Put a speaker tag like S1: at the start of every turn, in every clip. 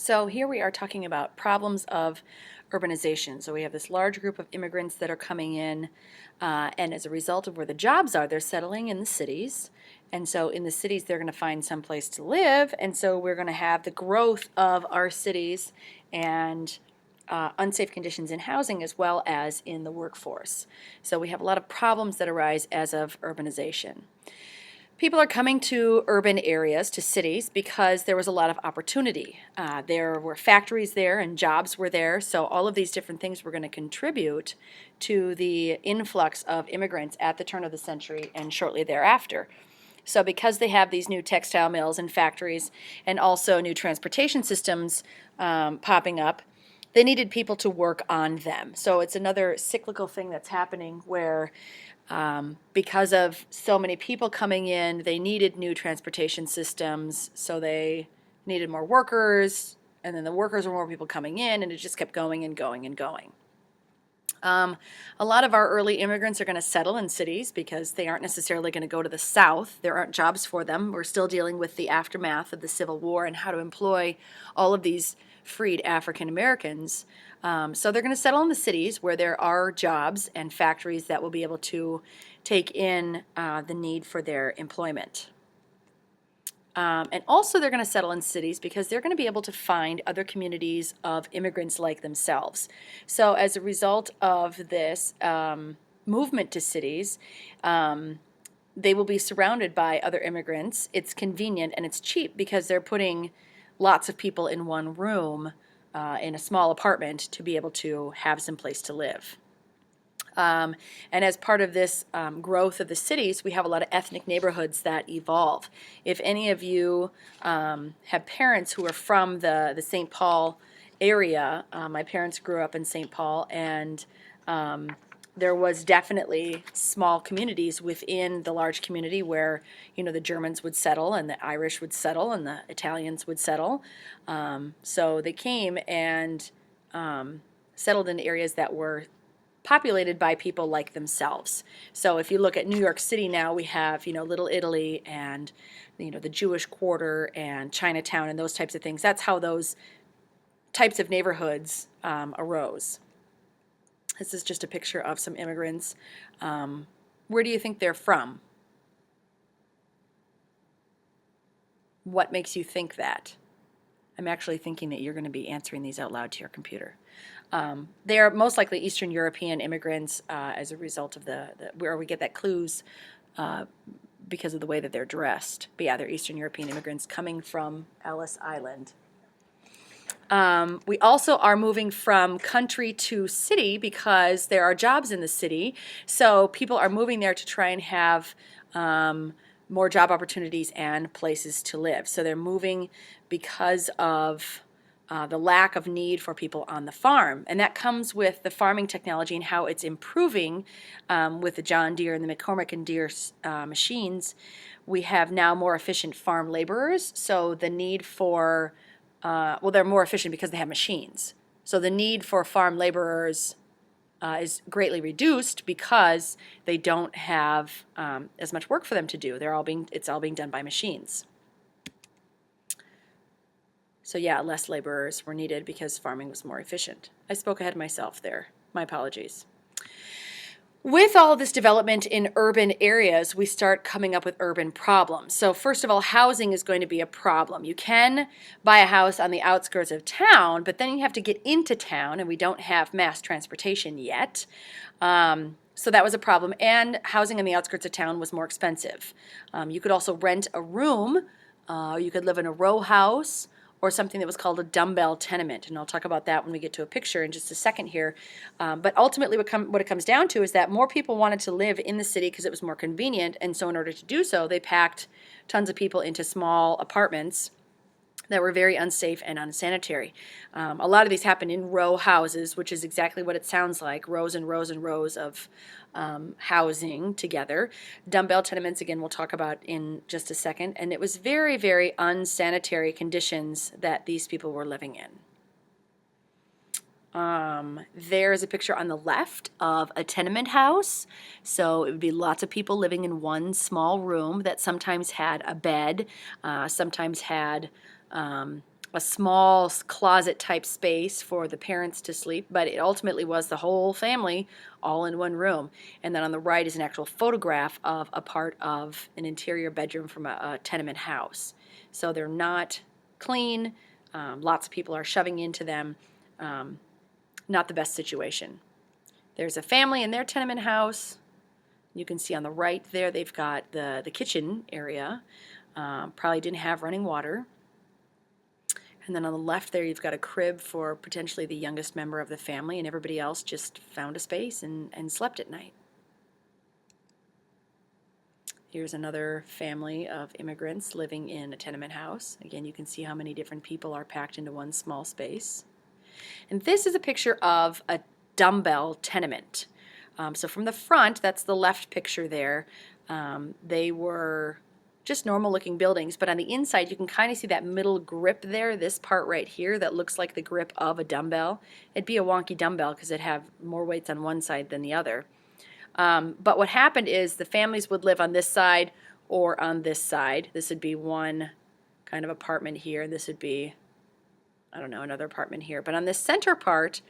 S1: So here we are talking about problems of urbanization. So we have this large group of immigrants that are coming in, and as a result of where the jobs are, they're settling in the cities. And so in the cities, they're going to find some place to live. And so we're going to have the growth of our cities and unsafe conditions in housing as well as in the workforce. So we have a lot of problems that arise as of urbanization. People are coming to urban areas, to cities, because there was a lot of opportunity. There were factories there and jobs were there, so all of these different things were going to contribute to the influx of immigrants at the turn of the century and shortly thereafter. So because they have these new textile mills and factories and also new transportation systems popping up, they needed people to work on them. So it's another cyclical thing that's happening where because of so many people coming in, they needed new transportation systems, so they needed more workers, and then the workers were more people coming in, and it just kept going and going and going. A lot of our early immigrants are going to settle in cities because they aren't necessarily going to go to the South. There aren't jobs for them. We're still dealing with the aftermath of the Civil War and how to employ all of these freed African Americans. So they're going to settle in the cities where there are jobs and factories that will be able to take in the need for their employment. And also they're going to settle in cities because they're going to be able to find other communities of immigrants like themselves. So as a result of this movement to cities, they will be surrounded by other immigrants. It's convenient and it's cheap because they're putting lots of people in one room in a small apartment to be able to have some place to live. And as part of this growth of the cities, we have a lot of ethnic neighborhoods that evolve. If any of you have parents who are from the St. Paul area, my parents grew up in St. Paul, and there was definitely small communities within the large community where, you know, the Germans would settle and the Irish would settle and the Italians would settle. So they came and settled in areas that were populated by people like themselves. So if you look at New York City now, we have, you know, Little Italy and, you know, the Jewish Quarter and Chinatown and those types of things. That's how those types of neighborhoods arose. This is just a picture of some immigrants. Where do you think they're from? What makes you think that? I'm actually thinking that you're going to be answering these out loud to your computer. They are most likely Eastern European immigrants as a result of where we get that clues because of the way that they're dressed. But yeah, they're Eastern European immigrants coming from Ellis Island. We also are moving from country to city because there are jobs in the city. So people are moving there to try and have more job opportunities and places to live. So they're moving because of the lack of need for people on the farm. And that comes with the farming technology and how it's improving with the John Deere and the McCormick and Deere machines. We have now more efficient farm laborers. So the need for, they're more efficient because they have machines. So the need for farm laborers is greatly reduced because they don't have as much work for them to do. It's all being done by machines. So yeah, less laborers were needed because farming was more efficient. I spoke ahead of myself there. My apologies. With all this development in urban areas, we start coming up with urban problems. So first of all, housing is going to be a problem. You can buy a house on the outskirts of town, but then you have to get into town, and we don't have mass transportation yet. So that was a problem, and housing on the outskirts of town was more expensive. You could also rent a room. You could live in a row house, or something that was called a dumbbell tenement. And I'll talk about that when we get to a picture in just a second here. But ultimately what it comes down to is that more people wanted to live in the city because it was more convenient, and so in order to do so, they packed tons of people into small apartments that were very unsafe and unsanitary. A lot of these happen in row houses, which is exactly what it sounds like, rows and rows and rows of housing together. Dumbbell tenements, again, we'll talk about in just a second. And it was very, very unsanitary conditions that these people were living in. There's a picture on the left of a tenement house. So it would be lots of people living in one small room that sometimes had a bed, sometimes had a small closet type space for the parents to sleep, but it ultimately was the whole family all in one room. And then on the right is an actual photograph of a part of an interior bedroom from a tenement house. So they're not clean. Lots of people are shoving into them. Not the best situation. There's a family in their tenement house. You can see on the right there they've got the kitchen area. Probably didn't have running water. And then on the left there, you've got a crib for potentially the youngest member of the family, and everybody else just found a space and slept at night. Here's another family of immigrants living in a tenement house. Again, you can see how many different people are packed into one small space. And this is a picture of a dumbbell tenement. So from the front, that's the left picture there, they were just normal looking buildings, but on the inside you can kind of see that middle grip there, this part right here that looks like the grip of a dumbbell. It'd be a wonky dumbbell because it'd have more weights on one side than the other. But what happened is the families would live on this side or on this side. This would be one kind of apartment here, and this would be, I don't know, another apartment here. But on this center part,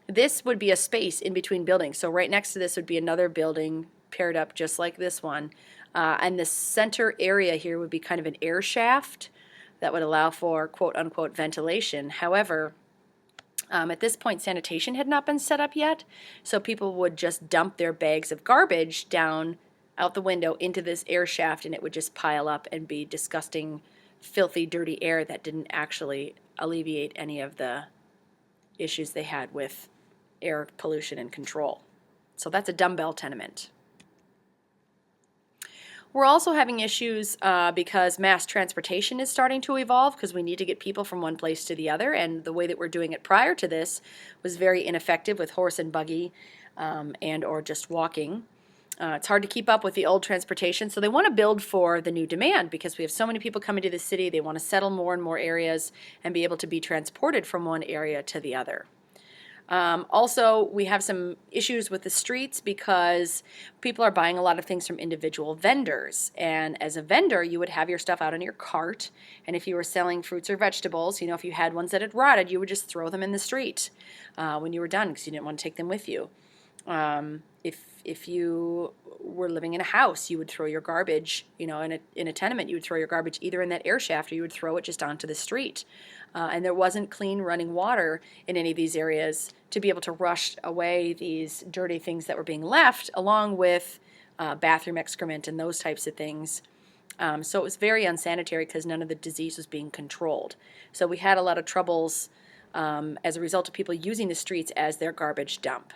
S1: this would be a space in between buildings. So right next to this would be another building paired up just like this one. And the center area here would be kind of an air shaft that would allow for quote-unquote ventilation. However, at this point sanitation had not been set up yet, so people would just dump their bags of garbage down out the window into this air shaft, and it would just pile up and be disgusting, filthy, dirty air that didn't actually alleviate any of the issues they had with air pollution and control. So that's a dumbbell tenement. We're also having issues because mass transportation is starting to evolve because we need to get people from one place to the other, and the way that we're doing it prior to this was very ineffective with horse and buggy and or just walking. It's hard to keep up with the old transportation, so they want to build for the new demand because we have so many people coming to the city. They want to settle more and more areas and be able to be transported from one area to the other. Also, we have some issues with the streets because people are buying a lot of things from individual vendors. And as a vendor, you would have your stuff out on your cart. And if you were selling fruits or vegetables, if you had ones that had rotted, you would just throw them in the street when you were done because you didn't want to take them with you. If you were living in a house, you would throw your garbage, in a tenement, you would throw your garbage either in that air shaft or you would throw it just onto the street. And there wasn't clean running water in any of these areas to be able to rush away these dirty things that were being left, along with bathroom excrement and those types of things. So it was very unsanitary because none of the disease was being controlled. So we had a lot of troubles as a result of people using the streets as their garbage dump.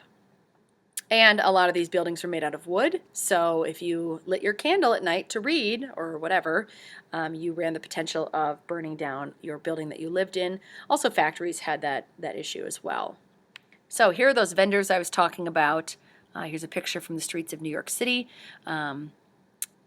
S1: And a lot of these buildings were made out of wood, so if you lit your candle at night to read or whatever, you ran the potential of burning down your building that you lived in. Also, factories had that issue as well. So here are those vendors I was talking about. Here's a picture from the streets of New York City.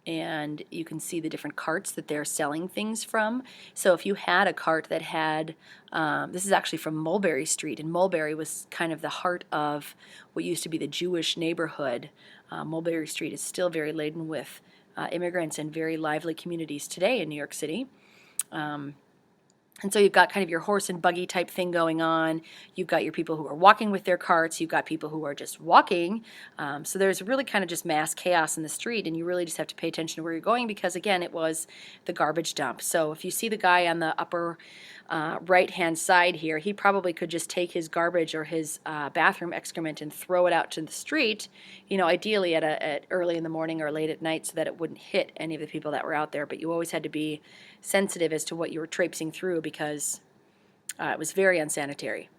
S1: And you can see the different carts that they're selling things from. So if you had a cart that had, this is actually from Mulberry Street, and Mulberry was kind of the heart of what used to be the Jewish neighborhood. Mulberry Street is still very laden with immigrants and very lively communities today in New York City. And so you've got kind of your horse and buggy type thing going on. You've got your people who are walking with their carts. You've got people who are just walking. So there's really kind of just mass chaos in the street, and you really just have to pay attention to where you're going because, again, it was the garbage dump. So if you see the guy on the upper right-hand side here, he probably could just take his garbage or his bathroom excrement and throw it out to the street, ideally at early in the morning or late at night so that it wouldn't hit any of the people that were out there. But you always had to be sensitive as to what you were traipsing through because it was very unsanitary.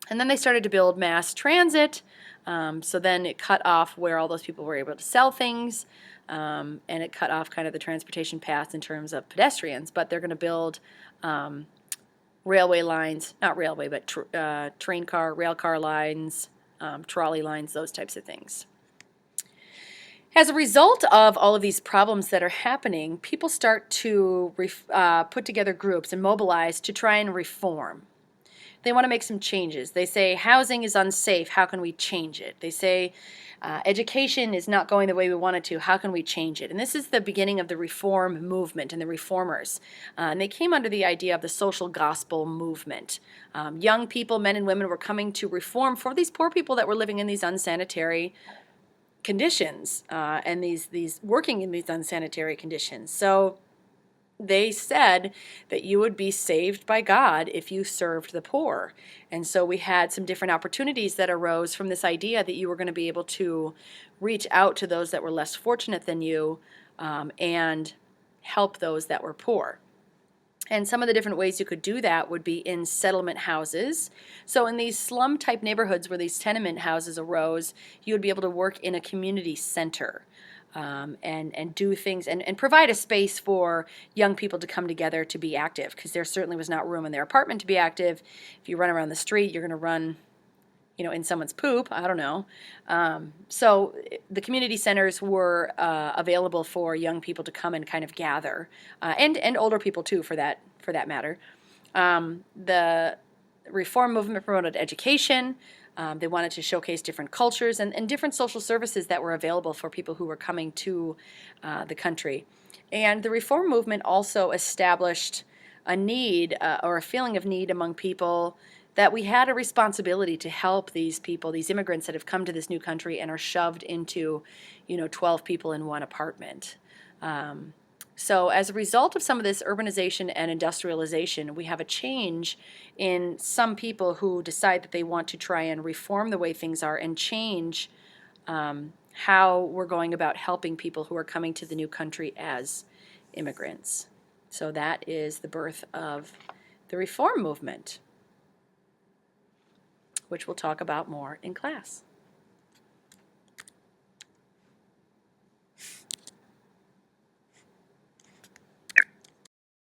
S1: And then they started to build mass transit, so then it cut off where all those people were able to sell things, and it cut off kind of the transportation paths in terms of pedestrians. But they're going to build railway lines, not railway, but train car, rail car lines, trolley lines, those types of things. As a result of all of these problems that are happening, people start to put together groups and mobilize to try and reform. they want to make some changes. They say housing is unsafe. How can we change it? They say education is not going the way we want it to. How can we change it? And this is the beginning of the reform movement and the reformers. And they came under the idea of the social gospel movement. Young people, men and women, were coming to reform for these poor people that were living in these unsanitary conditions and these working in these unsanitary conditions. So they said that you would be saved by God if you served the poor. And so we had some different opportunities that arose from this idea that you were going to be able to reach out to those that were less fortunate than you and help those that were poor. And some of the different ways you could do that would be in settlement houses. So in these slum type neighborhoods where these tenement houses arose, you would be able to work in a community center. And do things and provide a space for young people to come together to be active, because there certainly was not room in their apartment to be active. If you run around the street, you're going to run, in someone's poop. I don't know. So the community centers were available for young people to come and kind of gather, and older people too, for that matter. The reform movement promoted education. They wanted to showcase different cultures and different social services that were available for people who were coming to the country. And the reform movement also established a need or a feeling of need among people that we had a responsibility to help these people, these immigrants that have come to this new country and are shoved into, 12 people in one apartment. So as a result of some of this urbanization and industrialization, we have a change in some people who decide that they want to try and reform the way things are and change how we're going about helping people who are coming to the new country as immigrants. So that is the birth of the reform movement, which we'll talk about more in class.